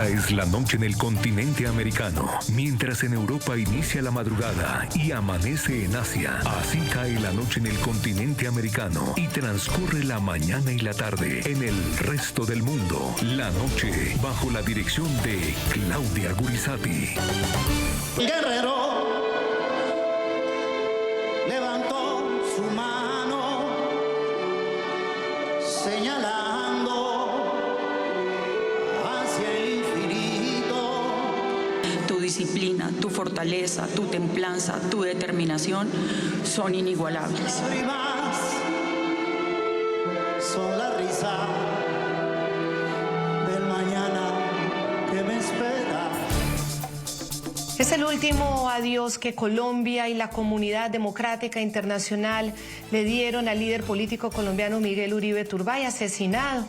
Es la noche en el continente americano, mientras en Europa inicia la madrugada y amanece en Asia. Así cae la noche en el continente americano y transcurre la mañana y la tarde en el resto del mundo. La noche bajo la dirección de Claudia Gurizati. Guerrero levantó su mano señalando hacia el infinito. Tu disciplina, tu fortaleza, tu templanza, tu determinación son inigualables. Rimas son la risa del mañana que me espera. Es el último adiós que Colombia y la comunidad democrática internacional le dieron al líder político colombiano Miguel Uribe Turbay, asesinado.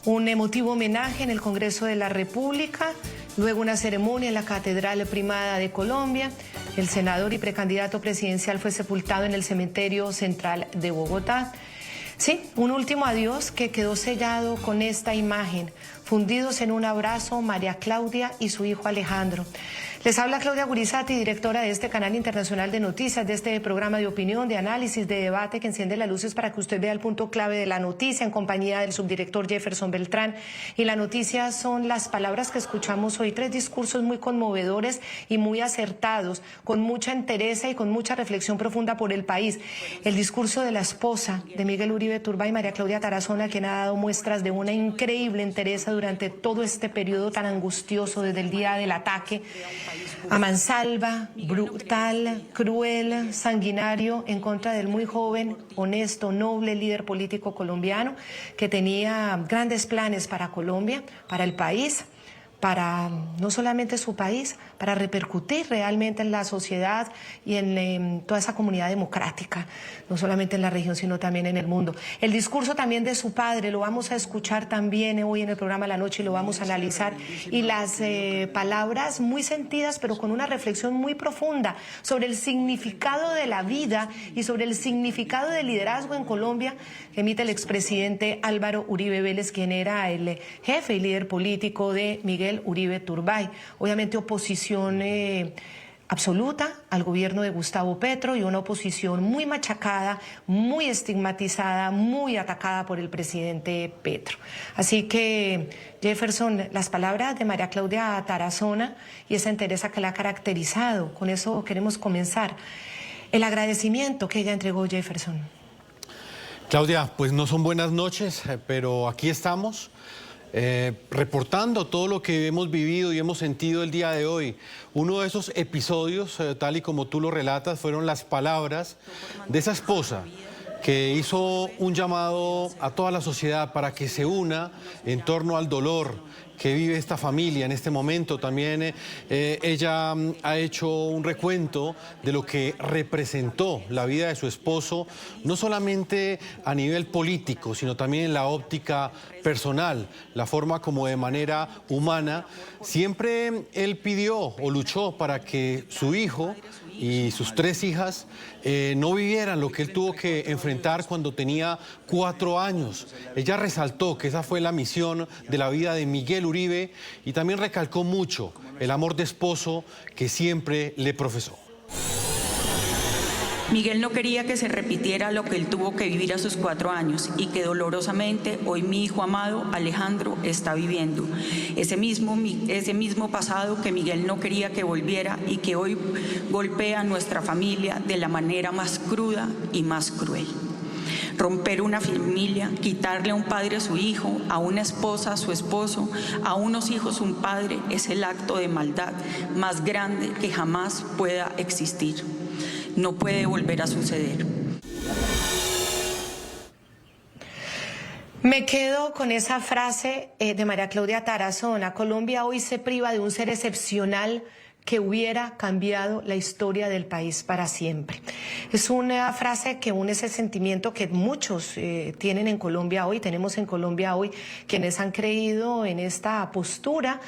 Un emotivo homenaje en el Congreso de la República, luego una ceremonia en la Catedral Primada de Colombia. El senador y precandidato presidencial fue sepultado en el Cementerio Central de Bogotá. Sí, un último adiós que quedó sellado con esta imagen. Fundidos en un abrazo, María Claudia y su hijo Alejandro. Les habla Claudia Gurizati, directora de este canal internacional de noticias, de este programa de opinión, de análisis, de debate que enciende las luces para que usted vea el punto clave de la noticia en compañía del subdirector Jefferson Beltrán. Y la noticia son las palabras que escuchamos hoy, 3 discursos muy conmovedores y muy acertados, con mucha entereza y con mucha reflexión profunda por el país. El discurso de la esposa de Miguel Uribe Turbay, María Claudia Tarazona, quien ha dado muestras de una increíble entereza durante todo este periodo tan angustioso, desde el día del ataque a mansalva, brutal, cruel, sanguinario, en contra del muy joven, honesto, noble líder político colombiano que tenía grandes planes para Colombia, para el país, para no solamente su país, para repercutir realmente en la sociedad y en toda esa comunidad democrática, no solamente en la región, sino también en el mundo. El discurso también de su padre lo vamos a escuchar también hoy en el programa La Noche y lo vamos a analizar. Y las palabras muy sentidas, pero con una reflexión muy profunda sobre el significado de la vida y sobre el significado del liderazgo en Colombia, que emite el expresidente Álvaro Uribe Vélez, quien era el jefe y líder político de Miguel Uribe Turbay. Obviamente oposición absoluta al gobierno de Gustavo Petro y una oposición muy machacada, muy estigmatizada, muy atacada por el presidente Petro. Así que, Jefferson, las palabras de María Claudia Tarazona y esa entereza que la ha caracterizado, con eso queremos comenzar. El agradecimiento que ella entregó, Jefferson. Claudia, pues no son buenas noches, pero aquí estamos. Reportando todo lo que hemos vivido y hemos sentido el día de hoy. Uno de esos episodios, tal y como tú lo relatas, fueron las palabras de esa esposa que hizo un llamado a toda la sociedad para que se una en torno al dolor que vive esta familia en este momento. También ella ha hecho un recuento de lo que representó la vida de su esposo, no solamente a nivel político, sino también en la óptica personal, la forma como de manera humana. Siempre él pidió o luchó para que su hijo y sus 3 hijas no vivieran lo que él tuvo que enfrentar cuando tenía 4 años. Ella resaltó que esa fue la misión de la vida de Miguel Uribe y también recalcó mucho el amor de esposo que siempre le profesó. Miguel no quería que se repitiera lo que él tuvo que vivir a sus 4 años y que dolorosamente hoy mi hijo amado Alejandro está viviendo. Ese mismo pasado que Miguel no quería que volviera y que hoy golpea a nuestra familia de la manera más cruda y más cruel. Romper una familia, quitarle a un padre a su hijo, a una esposa a su esposo, a unos hijos un padre, es el acto de maldad más grande que jamás pueda existir. No puede volver a suceder. Me quedo con esa frase de María Claudia Tarazona. Colombia hoy se priva de un ser excepcional que hubiera cambiado la historia del país para siempre. Es una frase que une ese sentimiento que muchos tienen en Colombia hoy, tenemos en Colombia hoy, quienes han creído en esta postura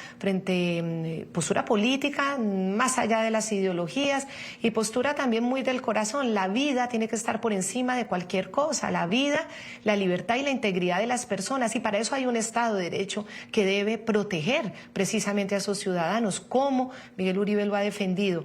postura política, más allá de las ideologías, y postura también muy del corazón. La vida tiene que estar por encima de cualquier cosa, la vida, la libertad y la integridad de las personas, y para eso hay un Estado de Derecho que debe proteger precisamente a sus ciudadanos, como Miguel Uribe lo ha defendido.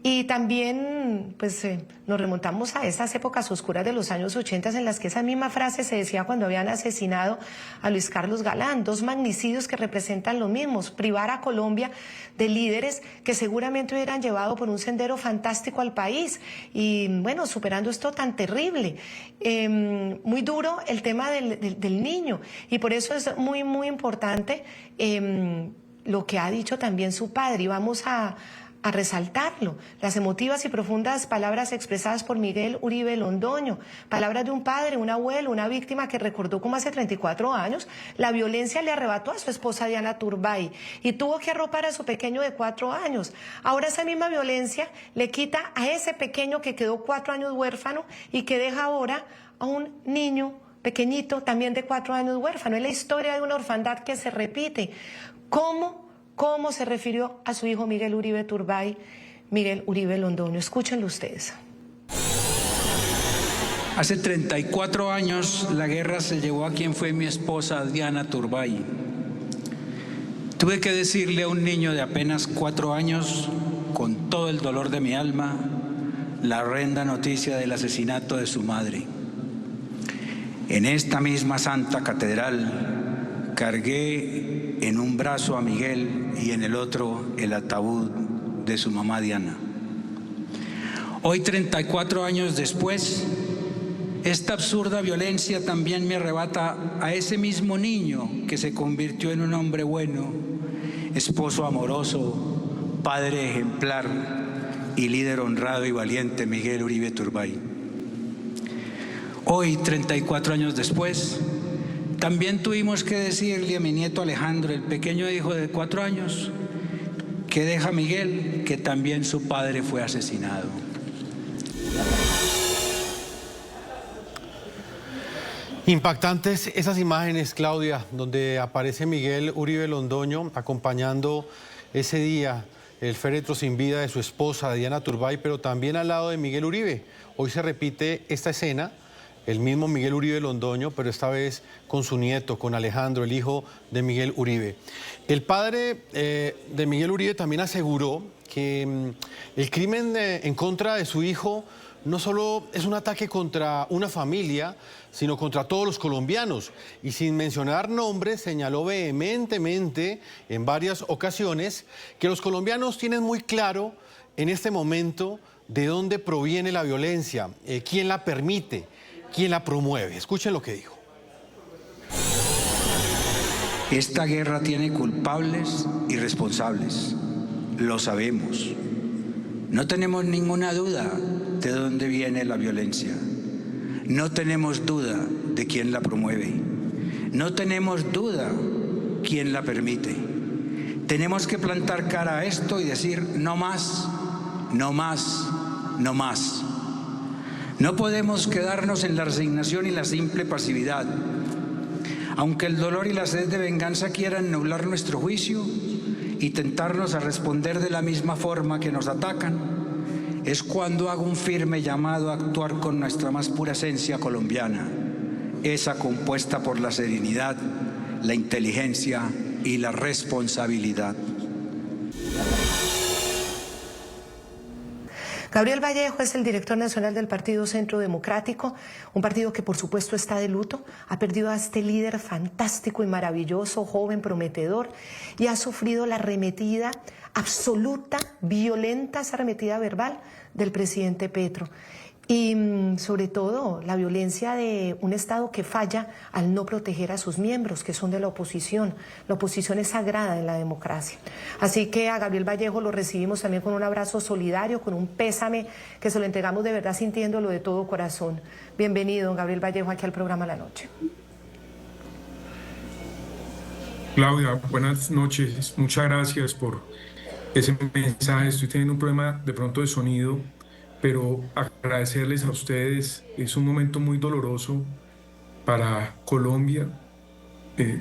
Y también pues nos remontamos a esas épocas oscuras de los años 80 en las que esa misma frase se decía cuando habían asesinado a Luis Carlos Galán, dos magnicidios que representan lo mismo, privar a Colombia de líderes que seguramente hubieran llevado por un sendero fantástico al país y bueno, superando esto tan terrible. Muy duro el tema del niño, y por eso es muy, muy importante lo que ha dicho también su padre, y vamos a resaltarlo, las emotivas y profundas palabras expresadas por Miguel Uribe Londoño, palabras de un padre, un abuelo, una víctima que recordó cómo hace 34 años la violencia le arrebató a su esposa Diana Turbay y tuvo que arropar a su pequeño de 4 años. Ahora esa misma violencia le quita a ese pequeño que quedó 4 años huérfano y que deja ahora a un niño pequeñito también de 4 años huérfano. Es la historia de una orfandad que se repite. ¿Cómo se refirió a su hijo Miguel Uribe Turbay, Miguel Uribe Londoño? Escúchenlo ustedes. Hace 34 años la guerra se llevó a quien fue mi esposa Diana Turbay. Tuve que decirle a un niño de apenas 4 años, con todo el dolor de mi alma, la horrenda noticia del asesinato de su madre. En esta misma Santa Catedral cargué en un brazo a Miguel y en el otro el ataúd de su mamá Diana. Hoy, 34 años después, esta absurda violencia también me arrebata a ese mismo niño que se convirtió en un hombre bueno, esposo amoroso, padre ejemplar y líder honrado y valiente, Miguel Uribe Turbay. Hoy, 34 años después, también tuvimos que decirle a mi nieto Alejandro, el pequeño hijo de 4 años, que deja a Miguel, que también su padre fue asesinado. Impactantes esas imágenes, Claudia, donde aparece Miguel Uribe Londoño acompañando ese día el féretro sin vida de su esposa Diana Turbay, pero también al lado de Miguel Uribe. Hoy se repite esta escena, el mismo Miguel Uribe Londoño, pero esta vez con su nieto, con Alejandro, el hijo de Miguel Uribe. El padre de Miguel Uribe también aseguró que el crimen en contra de su hijo no solo es un ataque contra una familia, sino contra todos los colombianos. Y sin mencionar nombres, señaló vehementemente en varias ocasiones que los colombianos tienen muy claro en este momento de dónde proviene la violencia, quién la permite, quién la promueve. Escuchen lo que dijo. Esta guerra tiene culpables y responsables. Lo sabemos. No tenemos ninguna duda de dónde viene la violencia. No tenemos duda de quién la promueve. No tenemos duda quién la permite. Tenemos que plantar cara a esto y decir no más, no más, no más. No podemos quedarnos en la resignación y la simple pasividad. Aunque el dolor y la sed de venganza quieran nublar nuestro juicio y tentarnos a responder de la misma forma que nos atacan, es cuando hago un firme llamado a actuar con nuestra más pura esencia colombiana, esa compuesta por la serenidad, la inteligencia y la responsabilidad. Gabriel Vallejo es el director nacional del Partido Centro Democrático, un partido que por supuesto está de luto, ha perdido a este líder fantástico y maravilloso, joven, prometedor, y ha sufrido la arremetida absoluta, violenta, esa arremetida verbal del presidente Petro. Y sobre todo la violencia de un Estado que falla al no proteger a sus miembros, que son de la oposición. La oposición es sagrada en la democracia. Así que a Gabriel Vallejo lo recibimos también con un abrazo solidario, con un pésame que se lo entregamos de verdad sintiéndolo de todo corazón. Bienvenido, don Gabriel Vallejo, aquí al programa La Noche. Claudia, buenas noches. Muchas gracias por ese mensaje. Estoy teniendo un problema de pronto de sonido, pero agradecerles a ustedes. Es un momento muy doloroso para Colombia,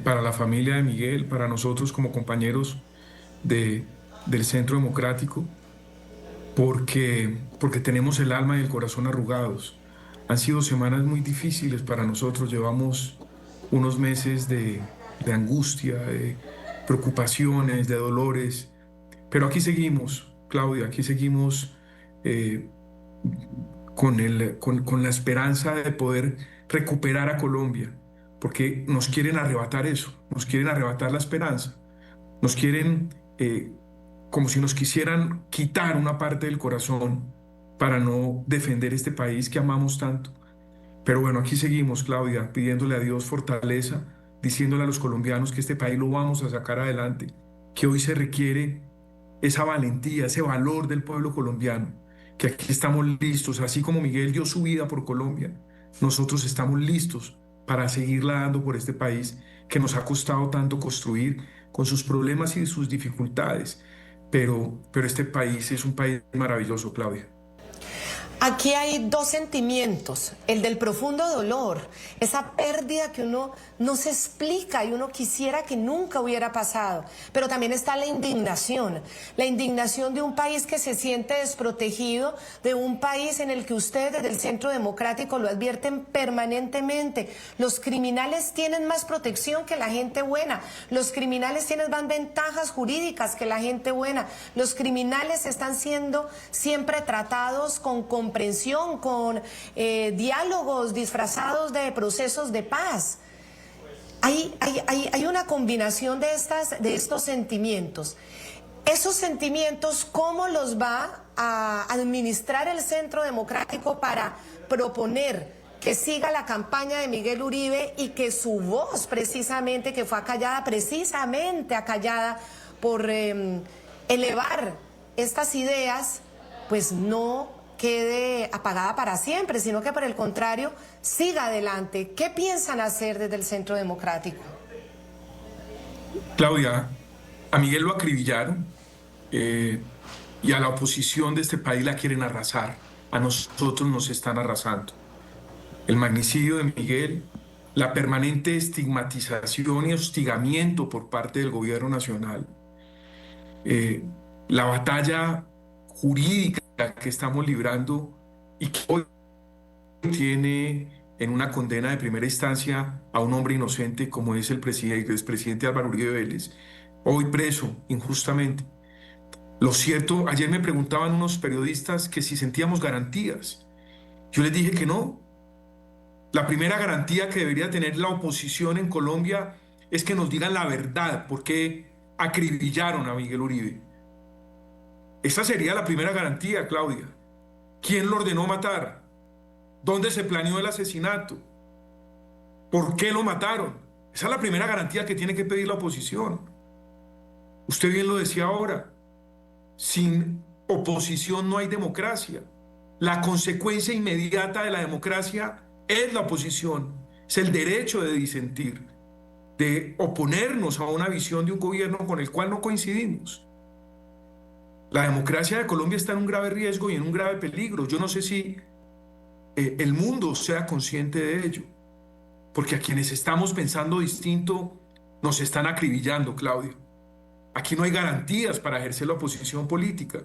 para la familia de Miguel, para nosotros como compañeros del Centro Democrático, porque tenemos el alma y el corazón arrugados. Han sido semanas muy difíciles para nosotros. Llevamos unos meses de angustia, de preocupaciones, de dolores. Pero aquí seguimos, Claudia, aquí seguimos con la esperanza de poder recuperar a Colombia, porque nos quieren arrebatar eso, nos quieren arrebatar la esperanza, nos quieren como si nos quisieran quitar una parte del corazón para no defender este país que amamos tanto. Pero bueno, aquí seguimos, Claudia, pidiéndole a Dios fortaleza, diciéndole a los colombianos que este país lo vamos a sacar adelante, que hoy se requiere esa valentía, ese valor del pueblo colombiano, que aquí estamos listos, así como Miguel dio su vida por Colombia, nosotros estamos listos para seguirla dando por este país que nos ha costado tanto construir, con sus problemas y sus dificultades, pero este país es un país maravilloso, Claudia. Aquí hay dos sentimientos, el del profundo dolor, esa pérdida que uno no se explica y uno quisiera que nunca hubiera pasado, pero también está la indignación de un país que se siente desprotegido, de un país en el que ustedes desde el Centro Democrático lo advierten permanentemente. Los criminales tienen más protección que la gente buena, los criminales tienen más ventajas jurídicas que la gente buena, los criminales están siendo siempre tratados con comprensión, con diálogos disfrazados de procesos de paz. Hay una combinación de estos sentimientos. Esos sentimientos, ¿cómo los va a administrar el Centro Democrático para proponer que siga la campaña de Miguel Uribe y que su voz precisamente, que fue acallada por elevar estas ideas, pues no quede apagada para siempre, sino que por el contrario siga adelante? ¿Qué piensan hacer desde el Centro Democrático? Claudia, a Miguel lo acribillaron y a la oposición de este país la quieren arrasar. A nosotros nos están arrasando. El magnicidio de Miguel, la permanente estigmatización y hostigamiento por parte del gobierno nacional, la batalla jurídica que estamos librando y que hoy tiene en una condena de primera instancia a un hombre inocente como es el expresidente Álvaro Uribe Vélez, hoy preso injustamente. Lo cierto, ayer me preguntaban unos periodistas que si sentíamos garantías. Yo les dije que no. La primera garantía que debería tener la oposición en Colombia es que nos digan la verdad, por qué acribillaron a Miguel Uribe. Esa sería la primera garantía, Claudia. ¿Quién lo ordenó matar? ¿Dónde se planeó el asesinato? ¿Por qué lo mataron? Esa es la primera garantía que tiene que pedir la oposición. Usted bien lo decía ahora. Sin oposición no hay democracia. La consecuencia inmediata de la democracia es la oposición. Es el derecho de disentir, de oponernos a una visión de un gobierno con el cual no coincidimos. La democracia de Colombia está en un grave riesgo y en un grave peligro. Yo no sé si el mundo sea consciente de ello, porque a quienes estamos pensando distinto nos están acribillando, Claudia. Aquí no hay garantías para ejercer la oposición política.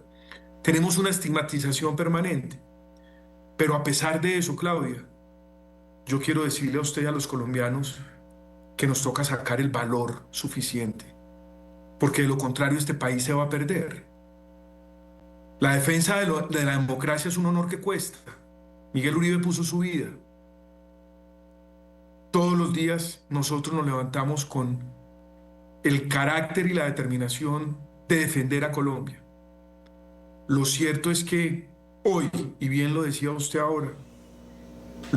Tenemos una estigmatización permanente. Pero a pesar de eso, Claudia, yo quiero decirle a usted y a los colombianos que nos toca sacar el valor suficiente, porque de lo contrario este país se va a perder. La defensa de la democracia es un honor que cuesta. Miguel Uribe puso su vida. Todos los días nosotros nos levantamos con el carácter y la determinación de defender a Colombia. Lo cierto es que hoy, y bien lo decía usted ahora,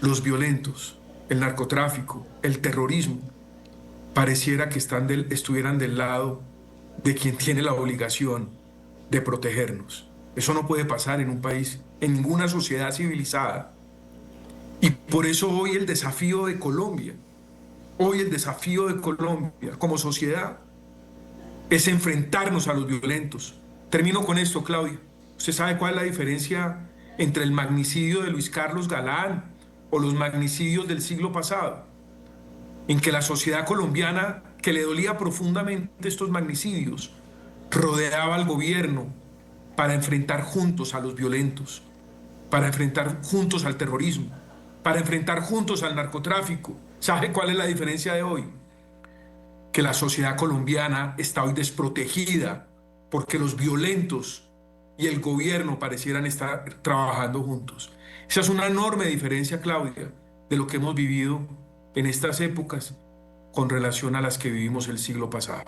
los violentos, el narcotráfico, el terrorismo, pareciera que estuvieran del lado de quien tiene la obligación de protegernos. Eso no puede pasar en un país, en ninguna sociedad civilizada. Y por eso hoy el desafío de Colombia, como sociedad, es enfrentarnos a los violentos, Termino con esto, Claudia. ¿Usted sabe cuál es la diferencia entre el magnicidio de Luis Carlos Galán o los magnicidios del siglo pasado? En que la sociedad colombiana, que le dolía profundamente estos magnicidios, rodeaba al gobierno para enfrentar juntos a los violentos, para enfrentar juntos al terrorismo, para enfrentar juntos al narcotráfico. ¿Sabe cuál es la diferencia de hoy? Que la sociedad colombiana está hoy desprotegida porque los violentos y el gobierno parecieran estar trabajando juntos. Esa es una enorme diferencia, Claudia, de lo que hemos vivido en estas épocas con relación a las que vivimos el siglo pasado.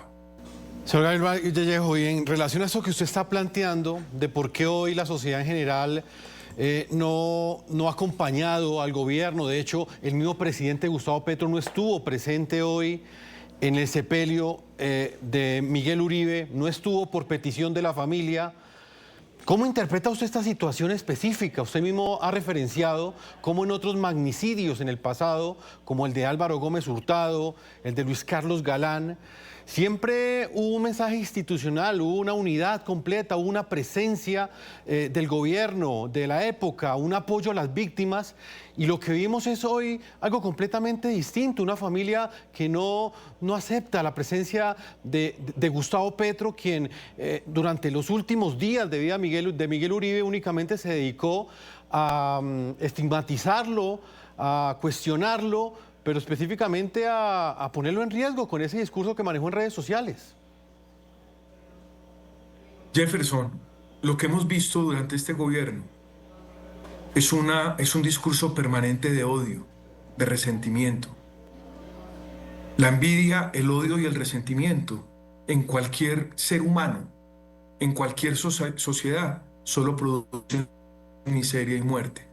Señor Gabriel Vallejo, y en relación a eso que usted está planteando, de por qué hoy la sociedad en general no ha acompañado al gobierno, de hecho, el mismo presidente Gustavo Petro no estuvo presente hoy en el sepelio de Miguel Uribe, no estuvo por petición de la familia. ¿Cómo interpreta usted esta situación específica? Usted mismo ha referenciado cómo en otros magnicidios en el pasado, como el de Álvaro Gómez Hurtado, el de Luis Carlos Galán, siempre hubo un mensaje institucional, hubo una unidad completa, hubo una presencia del gobierno, de la época, un apoyo a las víctimas. Y lo que vimos es hoy algo completamente distinto, una familia que no acepta la presencia de Gustavo Petro, quien durante los últimos días de vida de Miguel Uribe únicamente se dedicó a estigmatizarlo, a cuestionarlo, pero específicamente a ponerlo en riesgo con ese discurso que manejó en redes sociales. Jefferson, lo que hemos visto durante este gobierno es un discurso permanente de odio, de resentimiento. La envidia, el odio y el resentimiento en cualquier ser humano, en cualquier sociedad, solo producen miseria y muerte.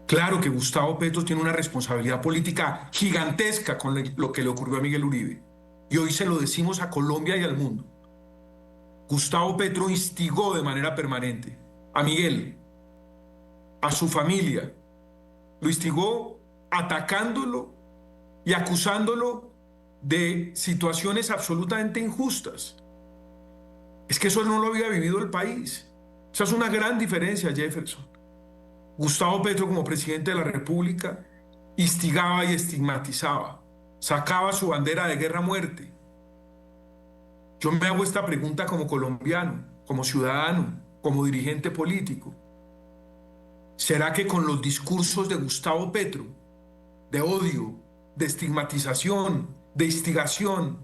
Claro que Gustavo Petro tiene una responsabilidad política gigantesca con lo que le ocurrió a Miguel Uribe. Y hoy se lo decimos a Colombia y al mundo. Gustavo Petro instigó de manera permanente a Miguel, a su familia. Lo instigó atacándolo y acusándolo de situaciones absolutamente injustas. Es que eso no lo había vivido el país. Esa es una gran diferencia, Jefferson. Gustavo Petro, como presidente de la República, instigaba y estigmatizaba, sacaba su bandera de guerra-muerte. Yo me hago esta pregunta como colombiano, como ciudadano, como dirigente político. ¿Será que con los discursos de Gustavo Petro, de odio, de estigmatización, de instigación,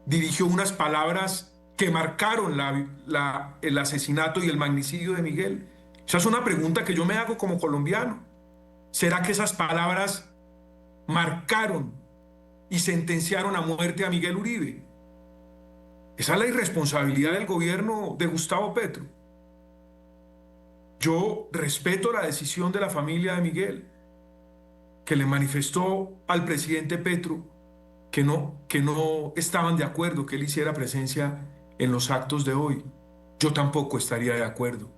dirigió unas palabras que marcaron el asesinato y el magnicidio de Miguel? Esa es una pregunta que yo me hago como colombiano. ¿Será que esas palabras marcaron y sentenciaron a muerte a Miguel Uribe? Esa es la irresponsabilidad del gobierno de Gustavo Petro. Yo respeto la decisión de la familia de Miguel, que le manifestó al presidente Petro que no estaban de acuerdo que él hiciera presencia en los actos de hoy. Yo tampoco estaría de acuerdo.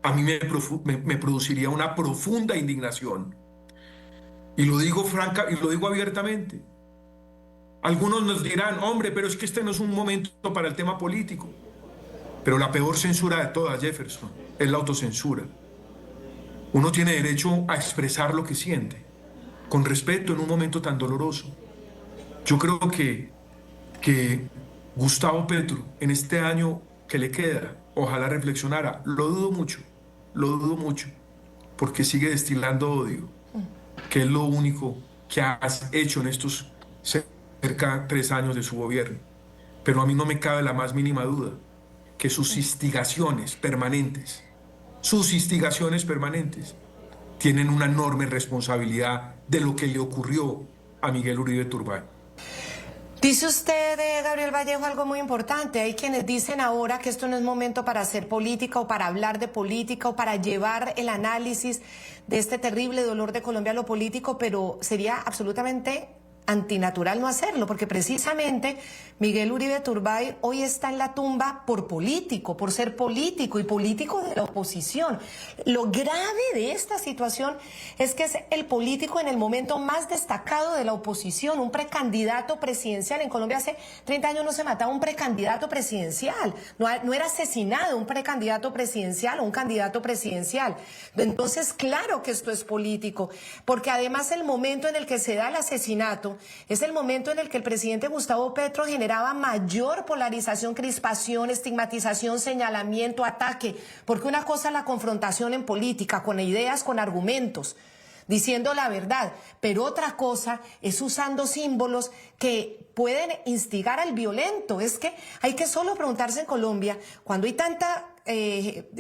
A mí me produciría una profunda indignación. Y lo digo franca y lo digo abiertamente. Algunos nos dirán, hombre, pero es que este no es un momento para el tema político. Pero la peor censura de todas, Jefferson, es la autocensura. Uno tiene derecho a expresar lo que siente, con respeto en un momento tan doloroso. Yo creo que Gustavo Petro, en este año que le queda, ojalá reflexionara. Lo dudo mucho, porque sigue destilando odio, que es lo único que has hecho en estos cerca de 3 años de su gobierno. Pero a mí no me cabe la más mínima duda que sus instigaciones permanentes tienen una enorme responsabilidad de lo que le ocurrió a Miguel Uribe Turbay. Dice usted, Gabriel Vallejo, algo muy importante. Hay quienes dicen ahora que esto no es momento para hacer política o para hablar de política o para llevar el análisis de este terrible dolor de Colombia a lo político, pero sería absolutamente antinatural no hacerlo, porque precisamente Miguel Uribe Turbay hoy está en la tumba por político, por ser político y político de la oposición. Lo grave de esta situación es que es el político en el momento más destacado de la oposición, un precandidato presidencial. En Colombia hace 30 años no se mataba un precandidato presidencial, no era asesinado un precandidato presidencial o un candidato presidencial. Entonces, claro que esto es político, porque además el momento en el que se da el asesinato es el momento en el que el presidente Gustavo Petro generaba mayor polarización, crispación, estigmatización, señalamiento, ataque, porque una cosa es la confrontación en política, con ideas, con argumentos, diciendo la verdad, pero otra cosa es usando símbolos que pueden instigar al violento. Es que hay que solo preguntarse en Colombia, cuando hay tanta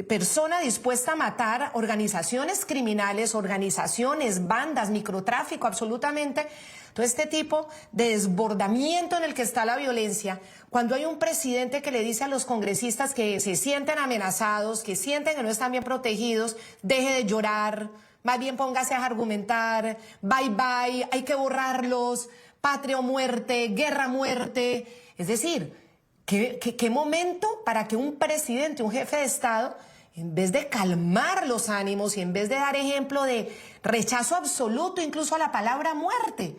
persona dispuesta a matar, organizaciones criminales, organizaciones, bandas, microtráfico, absolutamente, todo este tipo de desbordamiento en el que está la violencia, cuando hay un presidente que le dice a los congresistas que se sienten amenazados, que sienten que no están bien protegidos, deje de llorar, más bien póngase a argumentar, bye bye, hay que borrarlos, patria o muerte, guerra o muerte. Es decir, ¿qué momento para que un presidente, un jefe de Estado, en vez de calmar los ánimos y en vez de dar ejemplo de rechazo absoluto incluso a la palabra muerte,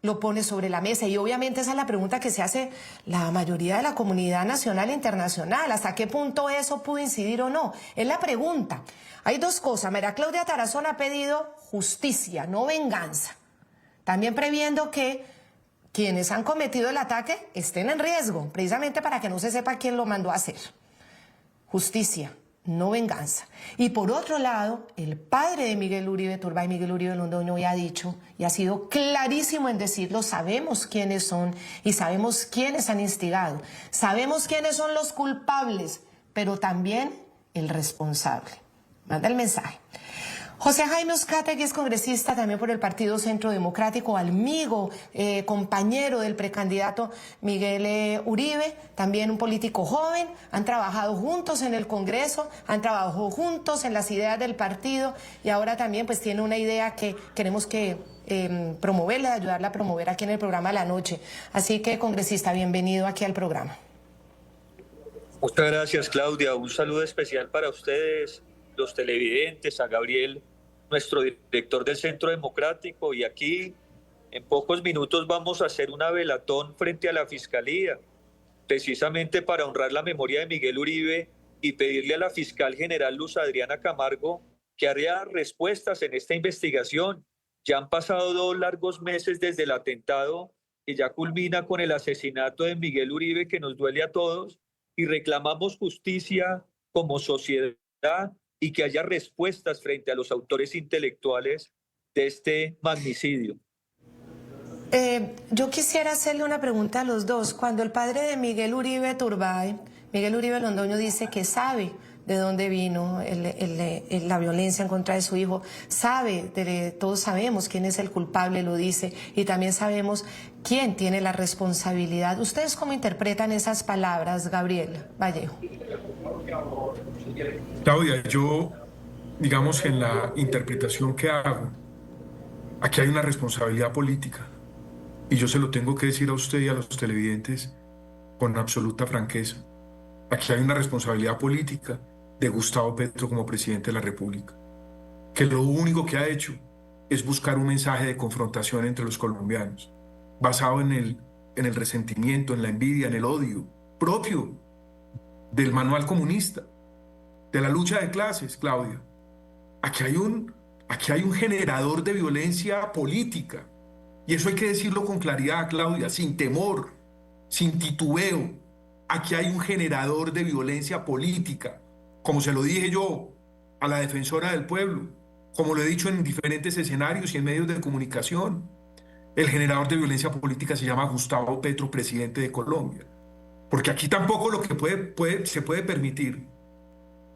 lo pone sobre la mesa? Y obviamente esa es la pregunta que se hace la mayoría de la comunidad nacional e internacional. ¿Hasta qué punto eso pudo incidir o no? Es la pregunta. Hay dos cosas. María Claudia Tarazona ha pedido justicia, no venganza. También previendo que quienes han cometido el ataque estén en riesgo, precisamente para que no se sepa quién lo mandó a hacer. Justicia, no venganza. Y por otro lado, el padre de Miguel Uribe Turbay, Miguel Uribe Londoño, ya ha dicho y ha sido clarísimo en decirlo: sabemos quiénes son y sabemos quiénes han instigado, sabemos quiénes son los culpables, pero también el responsable. Manda el mensaje. José Jaime Uzcategui es congresista también por el Partido Centro Democrático, amigo, compañero del precandidato Miguel Uribe, también un político joven. Han trabajado juntos en el Congreso, han trabajado juntos en las ideas del partido y ahora también pues tiene una idea que queremos que promoverla, ayudarla a promover aquí en el programa La Noche. Así que, congresista, bienvenido aquí al programa. Muchas gracias, Claudia. Un saludo especial para ustedes, los televidentes, a Gabriel, nuestro director del Centro Democrático, y aquí en pocos minutos vamos a hacer una velatón frente a la Fiscalía, precisamente para honrar la memoria de Miguel Uribe y pedirle a la fiscal general Luz Adriana Camargo que haría respuestas en esta investigación. Ya han pasado 2 largos meses desde el atentado que ya culmina con el asesinato de Miguel Uribe, que nos duele a todos, y reclamamos justicia como sociedad y que haya respuestas frente a los autores intelectuales de este magnicidio. Yo quisiera hacerle una pregunta a los dos. Cuando el padre de Miguel Uribe Turbay, Miguel Uribe Londoño, dice que sabe de dónde vino la violencia en contra de su hijo, todos sabemos quién es el culpable, lo dice, y también sabemos quién tiene la responsabilidad. ¿Ustedes cómo interpretan esas palabras, Gabriel Vallejo? Claudia, yo, digamos, en la interpretación que hago, aquí hay una responsabilidad política, y yo se lo tengo que decir a usted y a los televidentes con absoluta franqueza. Aquí hay una responsabilidad política de Gustavo Petro como presidente de la República, que lo único que ha hecho es buscar un mensaje de confrontación entre los colombianos, basado en el resentimiento, en la envidia, en el odio propio del manual comunista, de la lucha de clases, Claudia. Aquí hay un generador de violencia política, y eso hay que decirlo con claridad, Claudia, sin temor, sin titubeo. Aquí hay un generador de violencia política, como se lo dije yo a la defensora del pueblo, como lo he dicho en diferentes escenarios y en medios de comunicación. El generador de violencia política se llama Gustavo Petro, presidente de Colombia. Porque aquí tampoco lo que se puede permitir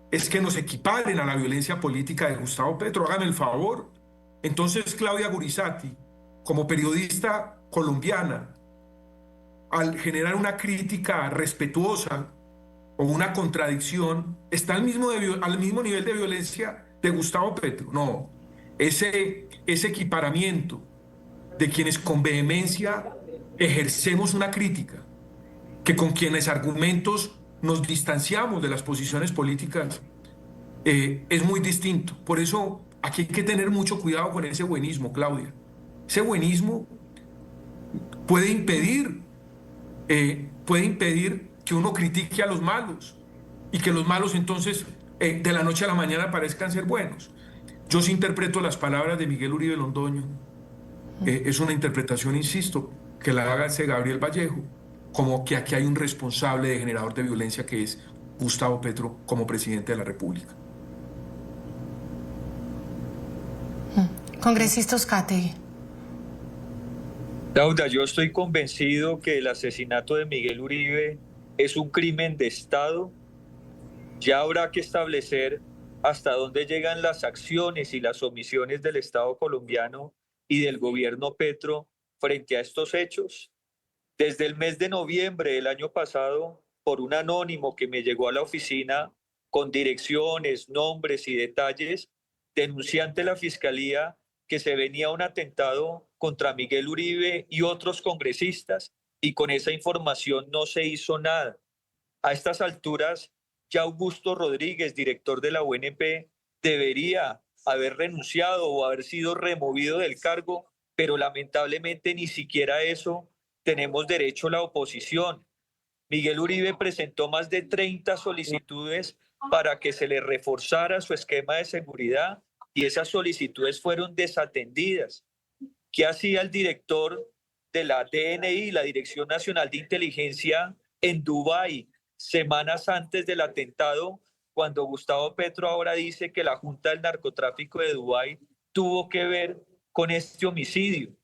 es que nos equiparen a la violencia política de Gustavo Petro. Háganme el favor. Entonces, Claudia Gurizati, como periodista colombiana, al generar una crítica respetuosa o una contradicción, está al mismo nivel de violencia de Gustavo Petro. No, ese equiparamiento de quienes con vehemencia ejercemos una crítica, que con quienes argumentos nos distanciamos de las posiciones políticas, es muy distinto. Por eso aquí hay que tener mucho cuidado con ese buenismo, Claudia. Ese buenismo puede impedir que uno critique a los malos y que los malos entonces de la noche a la mañana parezcan ser buenos. Yo sí interpreto las palabras de Miguel Uribe Londoño. Es una interpretación, insisto, que la haga ese Gabriel Vallejo, como que aquí hay un responsable de generador de violencia que es Gustavo Petro como presidente de la República. Congresista Uzcategui. Claudia, yo estoy convencido que el asesinato de Miguel Uribe es un crimen de Estado. Ya habrá que establecer hasta dónde llegan las acciones y las omisiones del Estado colombiano y del gobierno Petro frente a estos hechos. Desde el mes de noviembre del año pasado, por un anónimo que me llegó a la oficina con direcciones, nombres y detalles, denuncié ante la Fiscalía que se venía un atentado contra Miguel Uribe y otros congresistas, y con esa información no se hizo nada. A estas alturas, ya Augusto Rodríguez, director de la UNP, debería haber renunciado o haber sido removido del cargo, pero lamentablemente ni siquiera eso tenemos derecho la oposición. Miguel Uribe presentó más de 30 solicitudes para que se le reforzara su esquema de seguridad y esas solicitudes fueron desatendidas. ¿Qué hacía el director de la DNI, la Dirección Nacional de Inteligencia, en Dubái, semanas antes del atentado, cuando Gustavo Petro ahora dice que la Junta del Narcotráfico de Dubái tuvo que ver con este homicidio?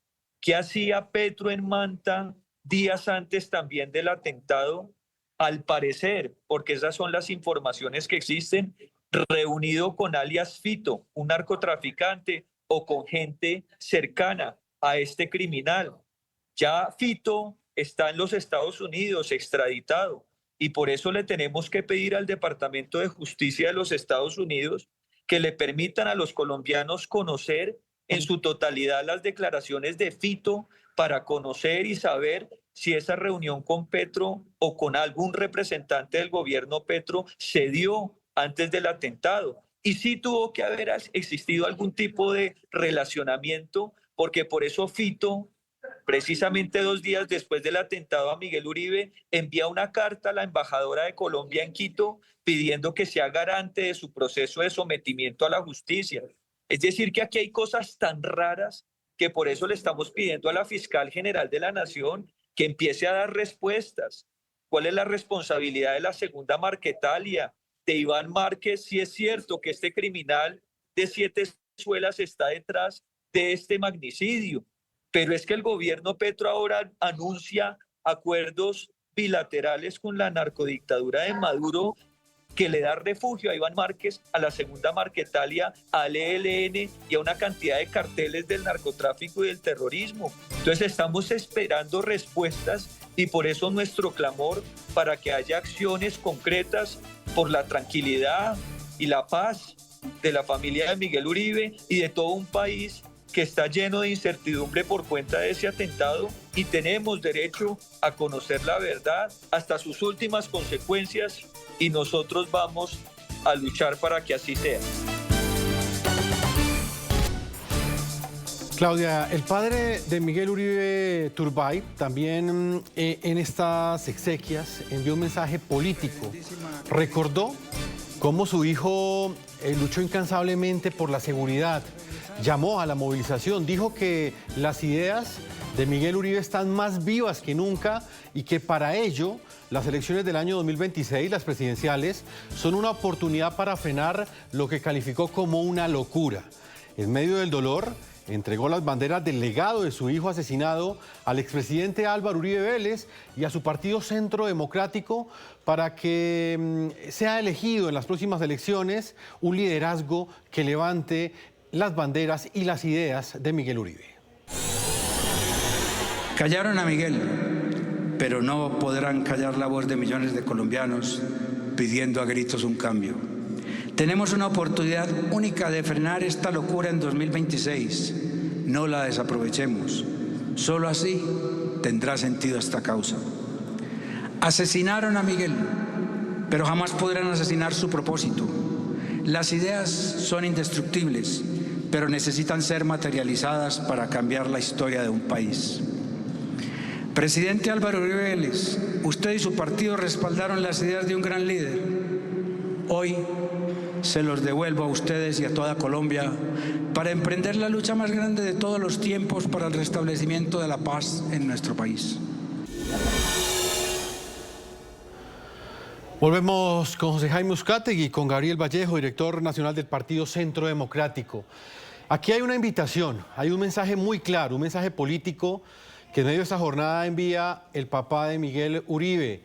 ¿Qué hacía Petro en Manta días antes también del atentado? Al parecer, porque esas son las informaciones que existen, reunido con alias Fito, un narcotraficante, o con gente cercana a este criminal. Ya Fito está en los Estados Unidos extraditado y por eso le tenemos que pedir al Departamento de Justicia de los Estados Unidos que le permitan a los colombianos conocer en su totalidad las declaraciones de Fito para conocer y saber si esa reunión con Petro o con algún representante del gobierno Petro se dio antes del atentado. Y sí tuvo que haber existido algún tipo de relacionamiento, porque por eso Fito, precisamente 2 días después del atentado a Miguel Uribe, envía una carta a la embajadora de Colombia en Quito pidiendo que sea garante de su proceso de sometimiento a la justicia. Es decir, que aquí hay cosas tan raras que por eso le estamos pidiendo a la fiscal general de la Nación que empiece a dar respuestas. ¿Cuál es la responsabilidad de la segunda Marquetalia, de Iván Márquez, si es cierto que este criminal de 7 suelas está detrás de este magnicidio? Pero es que el gobierno Petro ahora anuncia acuerdos bilaterales con la narcodictadura de Maduro que le da refugio a Iván Márquez, a la segunda Marquetalia, al ELN y a una cantidad de carteles del narcotráfico y del terrorismo. Entonces estamos esperando respuestas y por eso nuestro clamor para que haya acciones concretas por la tranquilidad y la paz de la familia de Miguel Uribe y de todo un país que está lleno de incertidumbre por cuenta de ese atentado y tenemos derecho a conocer la verdad hasta sus últimas consecuencias y nosotros vamos a luchar para que así sea. Claudia, el padre de Miguel Uribe Turbay también en estas exequias envió un mensaje político. Recordó cómo su hijo luchó incansablemente por la seguridad, llamó a la movilización, dijo que las ideas de Miguel Uribe están más vivas que nunca y que para ello las elecciones del año 2026, las presidenciales, son una oportunidad para frenar lo que calificó como una locura. En medio del dolor, entregó las banderas del legado de su hijo asesinado al expresidente Álvaro Uribe Vélez y a su partido Centro Democrático para que sea elegido en las próximas elecciones un liderazgo que levante las banderas y las ideas de Miguel Uribe. Callaron a Miguel, pero no podrán callar la voz de millones de colombianos pidiendo a gritos un cambio. Tenemos una oportunidad única de frenar esta locura en 2026. No la desaprovechemos. Solo así tendrá sentido esta causa. Asesinaron a Miguel, pero jamás podrán asesinar su propósito. Las ideas son indestructibles, pero necesitan ser materializadas para cambiar la historia de un país. Presidente Álvaro Uribe Vélez, usted y su partido respaldaron las ideas de un gran líder. Hoy se los devuelvo a ustedes y a toda Colombia para emprender la lucha más grande de todos los tiempos para el restablecimiento de la paz en nuestro país. Volvemos con José Jaime Uzcategui y con Gabriel Vallejo, director nacional del Partido Centro Democrático. Aquí hay una invitación, hay un mensaje muy claro, un mensaje político que en medio de esta jornada envía el papá de Miguel Uribe.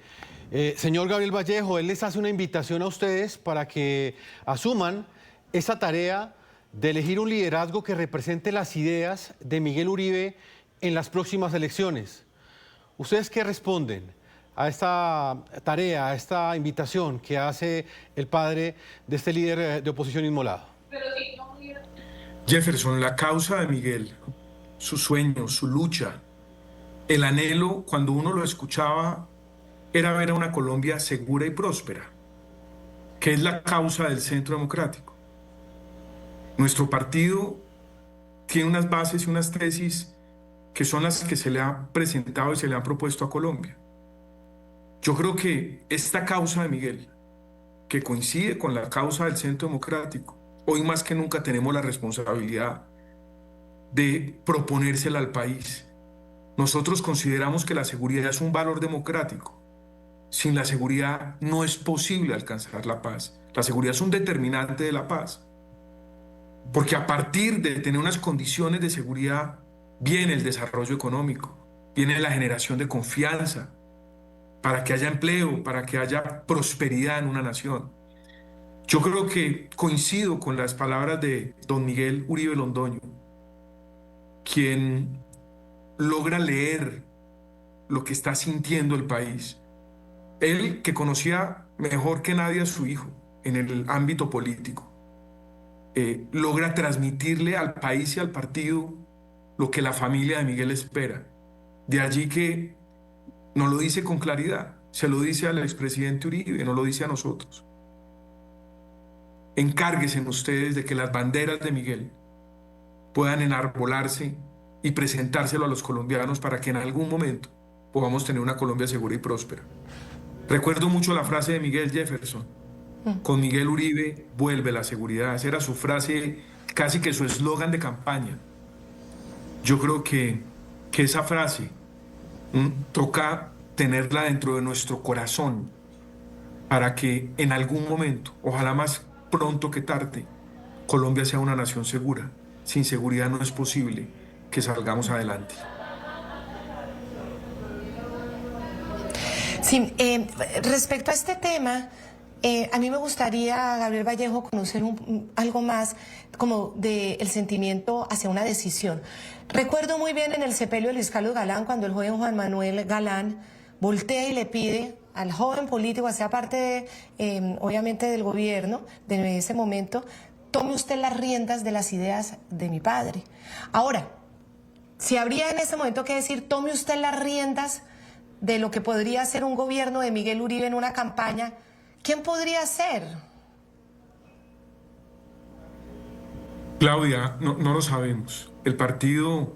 Señor Gabriel Vallejo, él les hace una invitación a ustedes para que asuman esa tarea de elegir un liderazgo que represente las ideas de Miguel Uribe en las próximas elecciones. ¿Ustedes qué responden a esta tarea, a esta invitación que hace el padre de este líder de oposición inmolado? Jefferson, la causa de Miguel, su sueño, su lucha, el anhelo, cuando uno lo escuchaba, era ver a una Colombia segura y próspera, que es la causa del Centro Democrático. Nuestro partido tiene unas bases y unas tesis que son las que se le han presentado y se le han propuesto a Colombia. Yo creo que esta causa de Miguel, que coincide con la causa del Centro Democrático, hoy más que nunca tenemos la responsabilidad de proponérsela al país. Nosotros consideramos que la seguridad es un valor democrático. Sin la seguridad no es posible alcanzar la paz. La seguridad es un determinante de la paz. Porque a partir de tener unas condiciones de seguridad viene el desarrollo económico, viene la generación de confianza, para que haya empleo, para que haya prosperidad en una nación. Yo creo que coincido con las palabras de don Miguel Uribe Londoño, quien logra leer lo que está sintiendo el país. Él, que conocía mejor que nadie a su hijo en el ámbito político, logra transmitirle al país y al partido lo que la familia de Miguel espera. De allí que no lo dice con claridad, se lo dice al expresidente Uribe, no lo dice a nosotros. Encárguense ustedes de que las banderas de Miguel puedan enarbolarse y presentárselo a los colombianos para que en algún momento podamos tener una Colombia segura y próspera. Recuerdo mucho la frase de Miguel Jefferson: con Miguel Uribe vuelve la seguridad. Esa era su frase, casi que su eslogan de campaña. Yo creo que esa frase toca tenerla dentro de nuestro corazón para que en algún momento, ojalá más pronto que tarde, Colombia sea una nación segura. Sin seguridad no es posible que salgamos adelante. Sí, respecto a este tema, a mí me gustaría, Gabriel Vallejo, conocer algo más como del sentimiento hacia una decisión. Recuerdo muy bien en el sepelio de Luis Carlos Galán, cuando el joven Juan Manuel Galán voltea y le pide al joven político, hacía parte obviamente del gobierno de ese momento: tome usted las riendas de las ideas de mi padre. Ahora, si habría en ese momento que decir, tome usted las riendas de lo que podría ser un gobierno de Miguel Uribe en una campaña, ¿quién podría ser? Claudia, no lo sabemos. El partido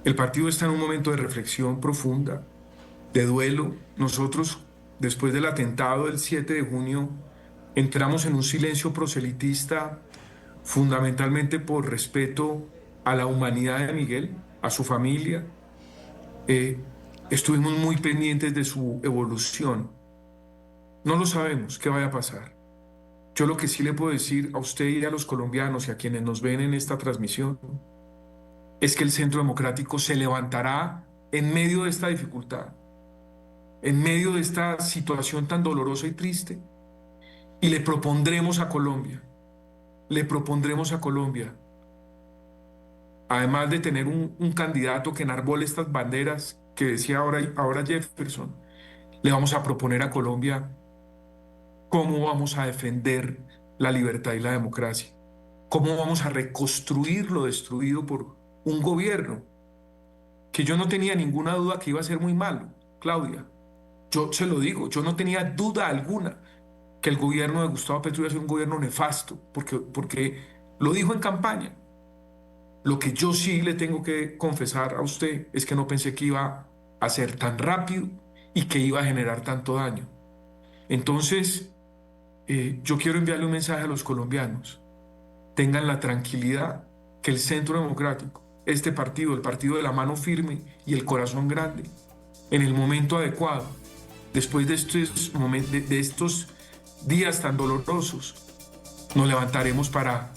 está en un momento de reflexión profunda, de duelo. Nosotros, después del atentado del 7 de junio, entramos en un silencio proselitista fundamentalmente por respeto a la humanidad de Miguel, a su familia. Estuvimos muy pendientes de su evolución. No lo sabemos qué vaya a pasar. Yo lo que sí le puedo decir a usted y a los colombianos y a quienes nos ven en esta transmisión es que el Centro Democrático se levantará en medio de esta dificultad, en medio de esta situación tan dolorosa y triste, y le propondremos a Colombia, además de tener un candidato que enarbole estas banderas que decía ahora Jefferson, le vamos a proponer a Colombia cómo vamos a defender la libertad y la democracia, cómo vamos a reconstruir lo destruido por un gobierno que yo no tenía ninguna duda que iba a ser muy malo, Claudia. Yo se lo digo, yo no tenía duda alguna que el gobierno de Gustavo Petro iba a ser un gobierno nefasto, porque lo dijo en campaña. Lo que yo sí le tengo que confesar a usted es que no pensé que iba a ser tan rápido y que iba a generar tanto daño. Entonces, yo quiero enviarle un mensaje a los colombianos. Tengan la tranquilidad que el Centro Democrático, este partido, el partido de la mano firme y el corazón grande, en el momento adecuado, después de estos días tan dolorosos, nos levantaremos para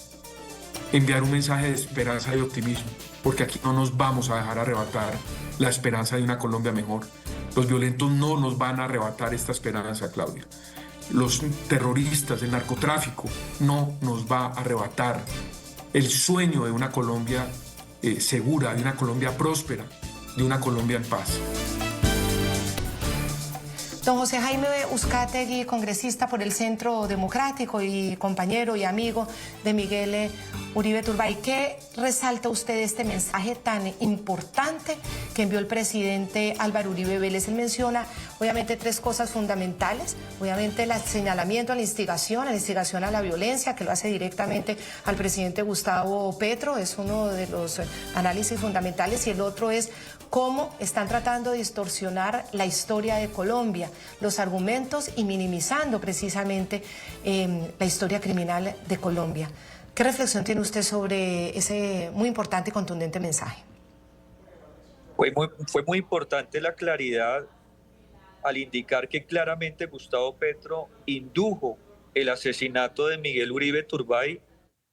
enviar un mensaje de esperanza y optimismo, porque aquí no nos vamos a dejar arrebatar la esperanza de una Colombia mejor. Los violentos no nos van a arrebatar esta esperanza, Claudia. Los terroristas, el narcotráfico, no nos va a arrebatar el sueño de una Colombia segura, de una Colombia próspera, de una Colombia en paz. Don José Jaime Uzcategui, congresista por el Centro Democrático y compañero y amigo de Miguel Uribe Turbay, ¿qué resalta usted de este mensaje tan importante que envió el presidente Álvaro Uribe Vélez? Él menciona, obviamente, tres cosas fundamentales. Obviamente, el señalamiento a la instigación a la violencia, que lo hace directamente al presidente Gustavo Petro, es uno de los análisis fundamentales, y el otro es cómo están tratando de distorsionar la historia de Colombia, los argumentos, y minimizando precisamente la historia criminal de Colombia. ¿Qué reflexión tiene usted sobre ese muy importante y contundente mensaje? Fue muy importante la claridad al indicar que claramente Gustavo Petro indujo el asesinato de Miguel Uribe Turbay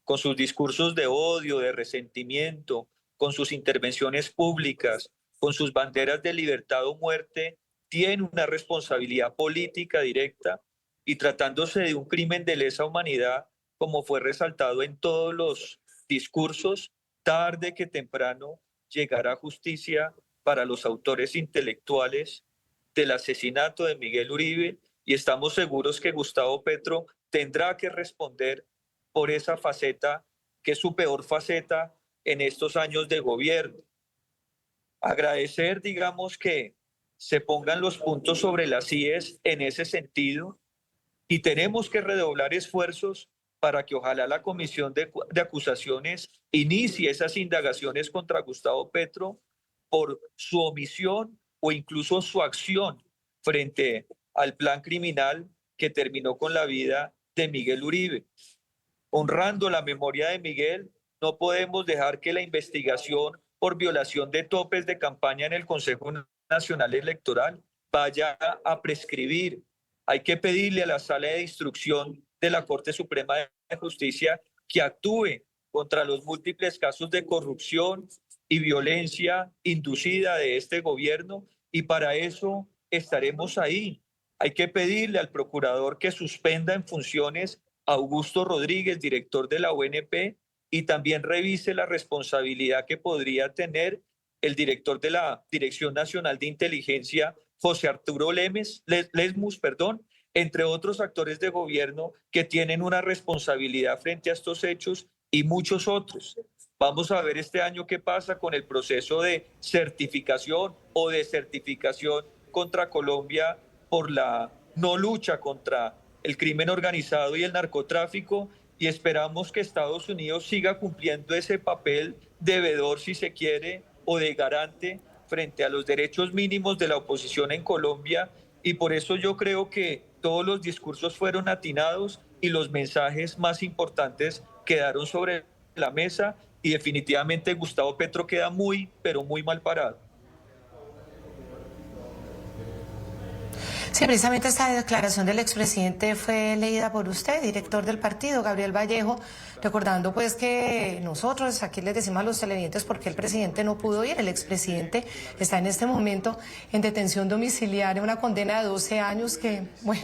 con sus discursos de odio, de resentimiento, con sus intervenciones públicas, con sus banderas de libertad o muerte, tiene una responsabilidad política directa, y tratándose de un crimen de lesa humanidad, como fue resaltado en todos los discursos, tarde que temprano llegará justicia para los autores intelectuales del asesinato de Miguel Uribe, y estamos seguros que Gustavo Petro tendrá que responder por esa faceta, que es su peor faceta en estos años de gobierno. Agradecer, digamos, que se pongan los puntos sobre las IES en ese sentido, y tenemos que redoblar esfuerzos para que ojalá la comisión de acusaciones inicie esas indagaciones contra Gustavo Petro por su omisión o incluso su acción frente al plan criminal que terminó con la vida de Miguel Uribe. Honrando la memoria de Miguel, no podemos dejar que la investigación por violación de topes de campaña en el Consejo Nacional Electoral vaya a prescribir. Hay que pedirle a la Sala de Instrucción de la Corte Suprema de Justicia que actúe contra los múltiples casos de corrupción y violencia inducida de este gobierno, y para eso estaremos ahí. Hay que pedirle al procurador que suspenda en funciones a Augusto Rodríguez, director de la UNP, y también revise la responsabilidad que podría tener el director de la Dirección Nacional de Inteligencia, José Arturo Lesmus, entre otros actores de gobierno que tienen una responsabilidad frente a estos hechos, y muchos otros. Vamos a ver este año qué pasa con el proceso de certificación o desertificación contra Colombia por la no lucha contra el crimen organizado y el narcotráfico, y esperamos que Estados Unidos siga cumpliendo ese papel de veedor, si se quiere, o de garante frente a los derechos mínimos de la oposición en Colombia. Y por eso yo creo que todos los discursos fueron atinados y los mensajes más importantes quedaron sobre la mesa, y definitivamente Gustavo Petro queda muy, pero muy mal parado. Sí, precisamente esta declaración del expresidente fue leída por usted, director del partido, Gabriel Vallejo, recordando pues que nosotros aquí les decimos a los televidentes por qué el presidente no pudo ir. El expresidente está en este momento en detención domiciliaria, una condena de 12 años que, bueno,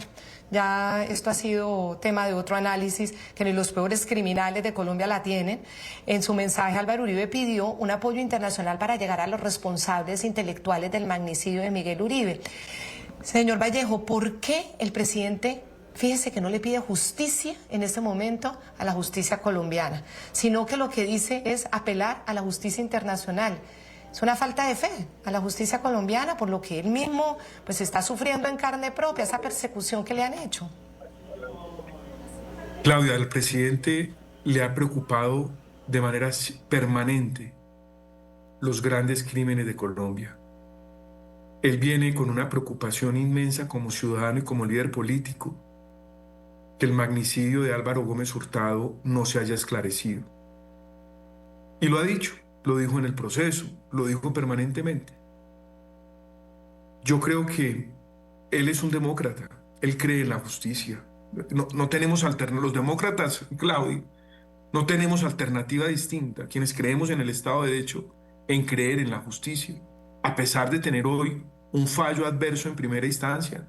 ya esto ha sido tema de otro análisis, que ni los peores criminales de Colombia la tienen. En su mensaje, Álvaro Uribe pidió un apoyo internacional para llegar a los responsables intelectuales del magnicidio de Miguel Uribe. Señor Vallejo, ¿por qué el presidente, fíjese que no le pide justicia en este momento a la justicia colombiana, sino que lo que dice es apelar a la justicia internacional? Es una falta de fe a la justicia colombiana por lo que él mismo pues está sufriendo en carne propia, esa persecución que le han hecho. Claudia, al presidente le ha preocupado de manera permanente los grandes crímenes de Colombia. Él viene con una preocupación inmensa como ciudadano y como líder político, que el magnicidio de Álvaro Gómez Hurtado no se haya esclarecido. Y lo ha dicho, lo dijo en el proceso, lo dijo permanentemente. Yo creo que él es un demócrata, él cree en la justicia. No tenemos alternativa, los demócratas, Claudio, no tenemos alternativa distinta, quienes creemos en el Estado de Derecho, en creer en la justicia, a pesar de tener hoy un fallo adverso en primera instancia,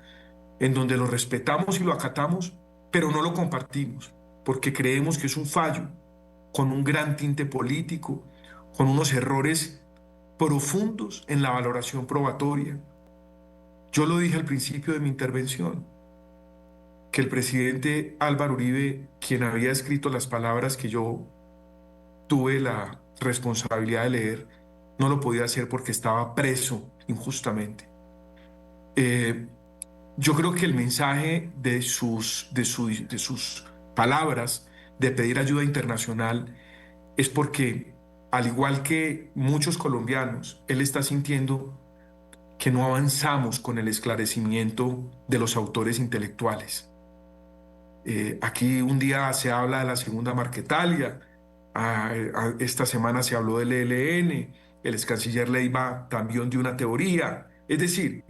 en donde lo respetamos y lo acatamos, pero no lo compartimos, porque creemos que es un fallo con un gran tinte político, con unos errores profundos en la valoración probatoria. Yo lo dije al principio de mi intervención, que el presidente Álvaro Uribe, quien había escrito las palabras que yo tuve la responsabilidad de leer, no lo podía hacer porque estaba preso injustamente. Yo creo que el mensaje de sus palabras de pedir ayuda internacional es porque, al igual que muchos colombianos, él está sintiendo que no avanzamos con el esclarecimiento de los autores intelectuales. Aquí un día se habla de la segunda Marquetalia, esta semana se habló del ELN, el ex canciller Leiva también dio una teoría. Es decir,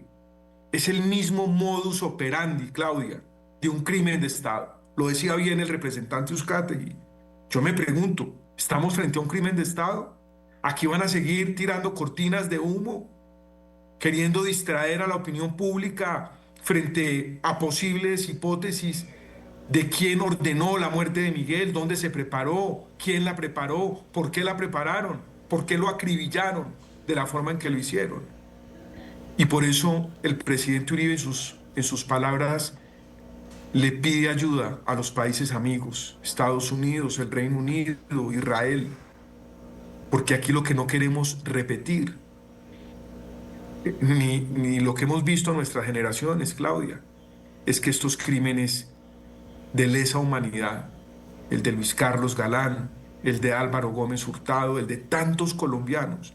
es el mismo modus operandi, Claudia, de un crimen de Estado. Lo decía bien el representante Uzcategui. Yo me pregunto, ¿estamos frente a un crimen de Estado? ¿Aquí van a seguir tirando cortinas de humo, queriendo distraer a la opinión pública frente a posibles hipótesis de quién ordenó la muerte de Miguel, dónde se preparó, quién la preparó, por qué la prepararon, por qué lo acribillaron de la forma en que lo hicieron? Y por eso el presidente Uribe en sus palabras le pide ayuda a los países amigos, Estados Unidos, el Reino Unido, Israel, porque aquí lo que no queremos repetir, ni lo que hemos visto en nuestras generaciones, Claudia, es que estos crímenes de lesa humanidad, el de Luis Carlos Galán, el de Álvaro Gómez Hurtado, el de tantos colombianos,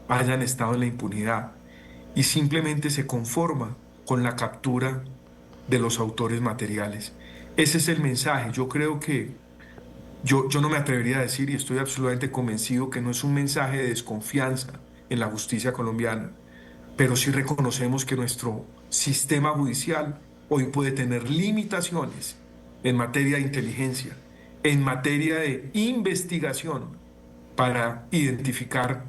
hayan estado en la impunidad y simplemente se conforma con la captura de los autores materiales. Ese es el mensaje. Yo creo que yo no me atrevería a decir, y estoy absolutamente convencido que no es un mensaje de desconfianza en la justicia colombiana, pero sí reconocemos que nuestro sistema judicial hoy puede tener limitaciones en materia de inteligencia, en materia de investigación, para identificar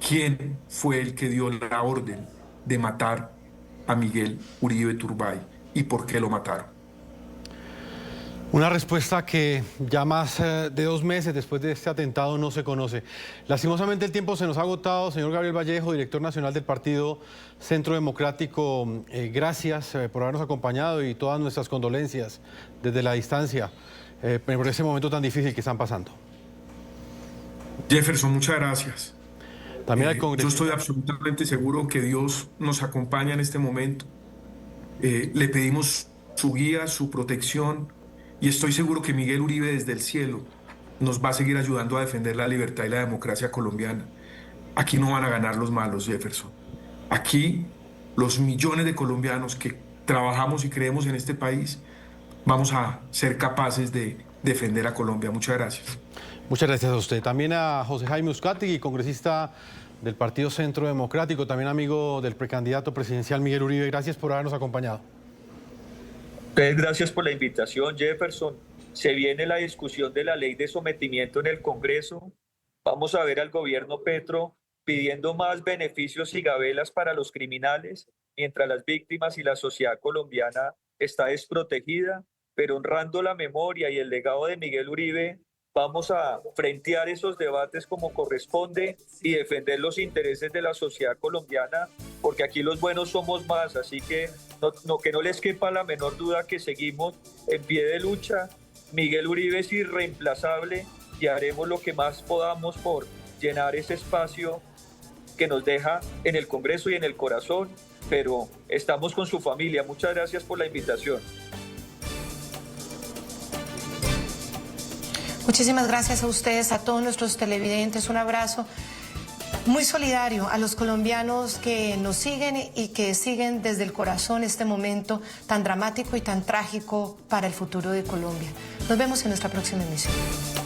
quién fue el que dio la orden de matar a Miguel Uribe Turbay y por qué lo mataron. Una respuesta que ya más de 2 meses después de este atentado no se conoce. Lastimosamente el tiempo se nos ha agotado. Señor Gabriel Vallejo, director nacional del Partido Centro Democrático, gracias por habernos acompañado y todas nuestras condolencias desde la distancia por ese momento tan difícil que están pasando. Jefferson, muchas gracias. También al yo estoy absolutamente seguro que Dios nos acompaña en este momento. Le pedimos su guía, su protección, y estoy seguro que Miguel Uribe desde el cielo nos va a seguir ayudando a defender la libertad y la democracia colombiana. Aquí no van a ganar los malos, Jefferson. Aquí los millones de colombianos que trabajamos y creemos en este país vamos a ser capaces de defender a Colombia. Muchas gracias. Muchas gracias a usted. También a José Jaime Uzcategui, congresista del Partido Centro Democrático, también amigo del precandidato presidencial Miguel Uribe. Gracias por habernos acompañado. Gracias por la invitación, Jefferson. Se viene la discusión de la ley de sometimiento en el Congreso. Vamos a ver al gobierno Petro pidiendo más beneficios y gabelas para los criminales, mientras las víctimas y la sociedad colombiana está desprotegida, pero honrando la memoria y el legado de Miguel Uribe, vamos a frentear esos debates como corresponde y defender los intereses de la sociedad colombiana, porque aquí los buenos somos más, así que que no les quepa la menor duda que seguimos en pie de lucha. Miguel Uribe es irreemplazable y haremos lo que más podamos por llenar ese espacio que nos deja en el Congreso y en el corazón, pero estamos con su familia. Muchas gracias por la invitación. Muchísimas gracias a ustedes, a todos nuestros televidentes. Un abrazo muy solidario a los colombianos que nos siguen y que siguen desde el corazón este momento tan dramático y tan trágico para el futuro de Colombia. Nos vemos en nuestra próxima emisión.